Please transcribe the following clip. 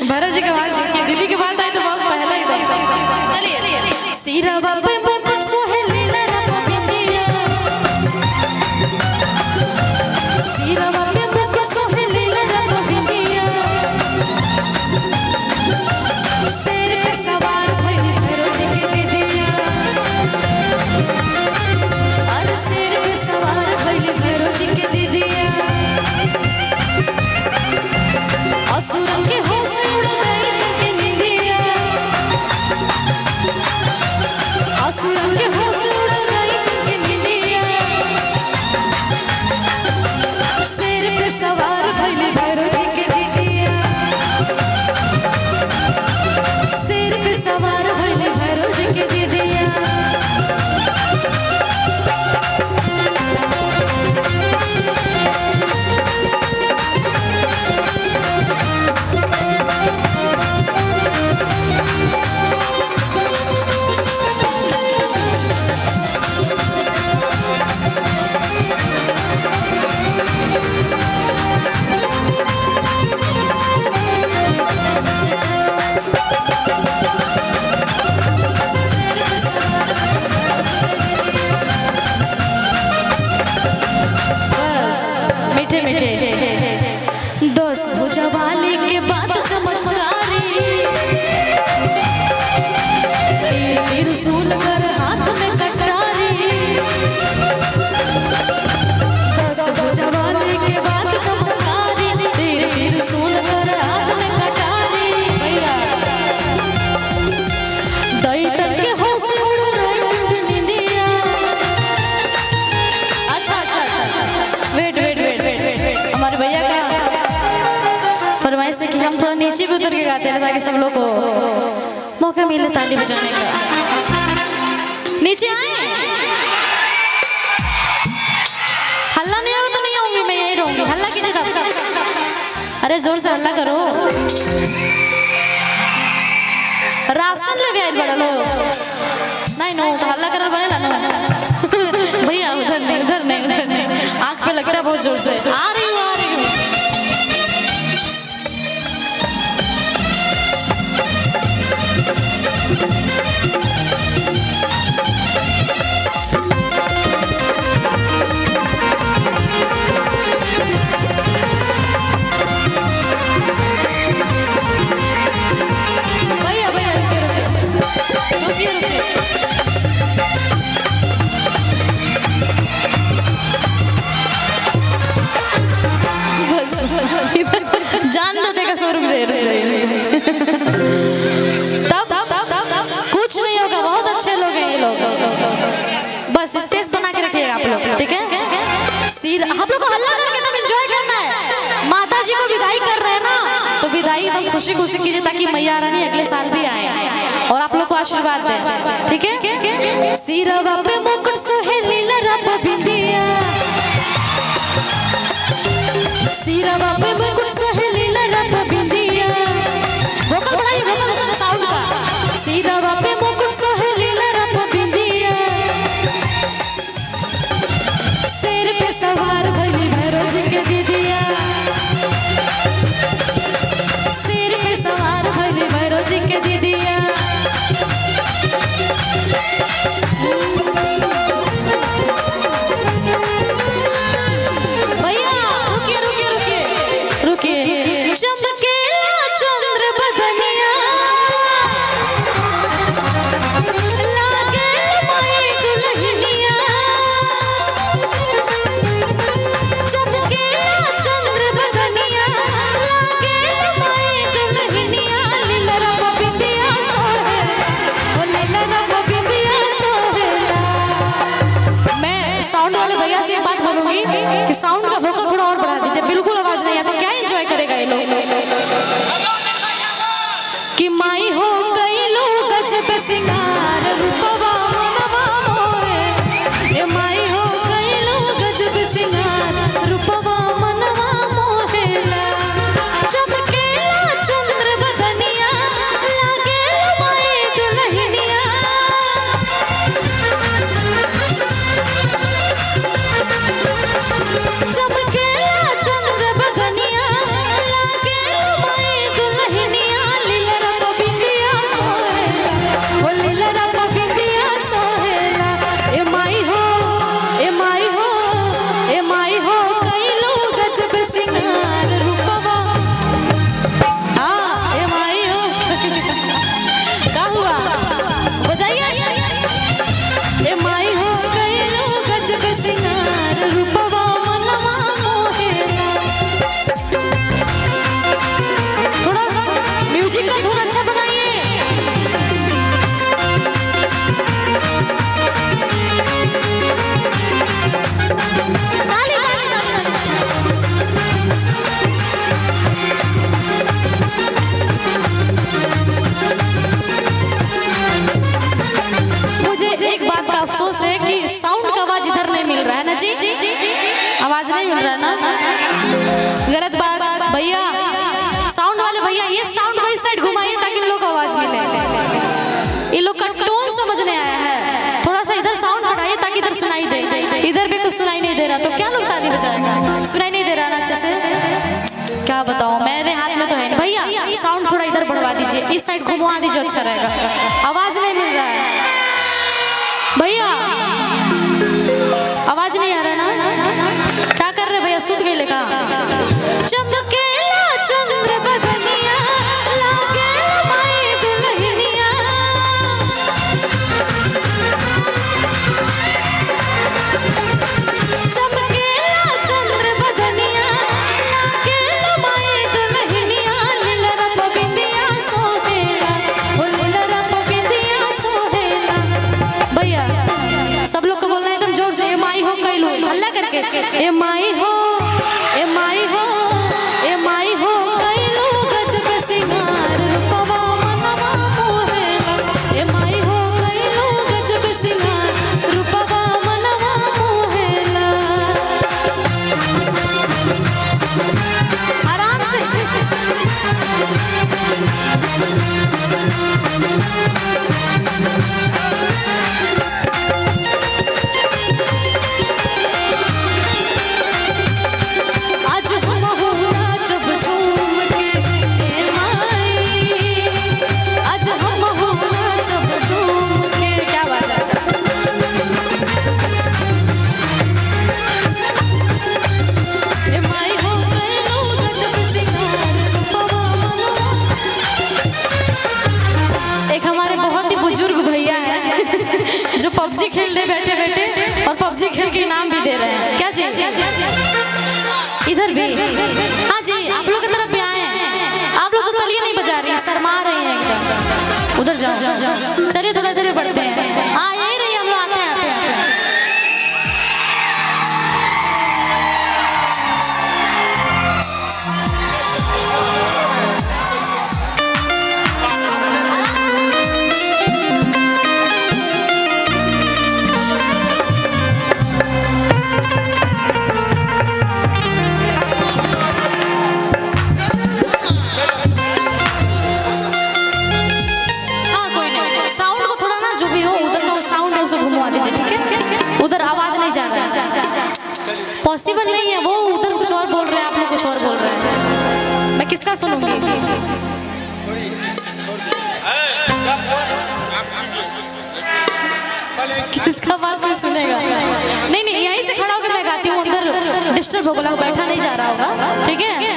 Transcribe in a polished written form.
भरत जी के बाद दीदी के बाद आई तो बहुत पहले ही था। चलिए सीरा बाबे मुकुट सोहेली लरा बिंदिया, सीरा बाबे मुकुट सोहेली लरा बिंदिया, शेर पे सवार भइल भैरव जी के दीदिया, अरे शेर पे सवार भइल भैरव जी के दीदिया, असुरन के होश उड़ गई के निंदिया, असुरन के होश उड़ गई के निंदिया, शेर पे सवार भइल भैरव जी के दीदिया, शेर पे सवार भइल भैरव जी के दीदिया। मीठे मीठे 10 भुजा वाले के बाद चमत्कारी, त्रिशूल कर हाथ में कटारी, 10 भुजा वाले के बाद चमत्कारी, त्रिशूल कर हाथ में कटारी, भैया दैतन के होश उड़ गई निंदिया। अच्छा वेट हमारे भैया का फरमाइश है कि हम थोड़ा नीचे भी उतर के गाते हैं ताकि सब लोग को मौका मिले ताली बजाने का। नीचे आए, हल्ला नहीं होगा तो नहीं आऊंगी, मैं यहीं रहूंगी। हल्ला कीजिए, अरे जोर से हल्ला करो। राशन ले भी बड़ा लो नहीं नो तो हल्ला कर बने ना भैया उधर नहीं आँख पे लगता है बहुत जोर से। आ रही हूँ भैया रुकिए जान दो देगा सब रुक तब कुछ नहीं होगा, बहुत अच्छे लोग हैं ये लोग, बस स्टेज बना के रखिएगा आप लोग, ठीक है। सीधा हम लोग को हल्ला करके तब एंजॉय करना है। माता जी को विदाई कर रहे हैं ना, तो विदाई एकदम खुशी खुशी कीजिए ताकि मैया रानी अगले साल भी आए और आप लोग को आशीर्वाद दें, ठीक है। सीरा बाबे मुकुट सोहेली लरा बिंदिया, सीरा बाबे मुकुट सोहेली लरा बिंदिया, वोकल बढ़ाइए, वोकल साउंड का। सीरा बाबे मुकुट सोहेली लरा बिंदिया, शेर पे सवार भइल भैरव जी के दीदिया, शेर पे सवार भइल भैरव जी के दीदिया, ताकि इधर सुनाई दे, इधर भी कुछ सुनाई नहीं दे रहा तो क्या लोग ताली बजाएगा? सुनाई नहीं दे रहा ना अच्छे से, क्या बताओ, मेरे हाथ में तो है नहीं। भैया साउंड थोड़ा इधर बढ़वा दीजिए, इस साइड घुमवा दीजिए, अच्छा रहेगा, आवाज नहीं मिल रहा है भैया, आवाज नहीं आ रहा ना, क्या कर रहे भैया, सूत गए का? चमकेला चंद्र बदनिया लागे माई दुल्हनिया, चमकेला चंद्र बदनिया लागे माई दुल्हनिया, लीलरा पबिंदिया सोहेला, ओ लीलरा पबिंदिया सोहेला। भैया सब लोग को बोलना है एकदम जोर से, ए माई हो कैलू, हल्ला करके, ए माई हो, ए माई हो, ए माई हो कैलू गजब सिंगार रूपवा मनवा मोहेला, ए माई हो कैलू गजब सिंगार रूपवा मनवा मोहेला। आराम से जो पबजी खेल रहे बैठे बैठे और पबजी खेल के इनाम भी दे रहे हैं, क्या जी? इधर भी, हाँ जी, आप लोग की तरफ भी आए हैं, आप लोग तो तालियां नहीं बजा रही, शर्मा रही हैं एकदम, उधर जाओ, चलिए थोड़ा देर बढ़ते हैं, हाँ यही रही, हम लोग आते हैं आते हैं आते हैं। उधर आवाज नहीं जा रहा, पॉसिबल नहीं है, वो उधर कुछ और बोल रहे हैं, आप लोग कुछ और बोल रहे हैं, मैं किसका सुनूंगी? किसका बात कोई सुनेगा? नहीं नहीं, यहीं से खड़ा होकर मैं गाती हूँ, उधर डिस्टर्ब होगा, बैठा नहीं जा रहा होगा, ठीक है?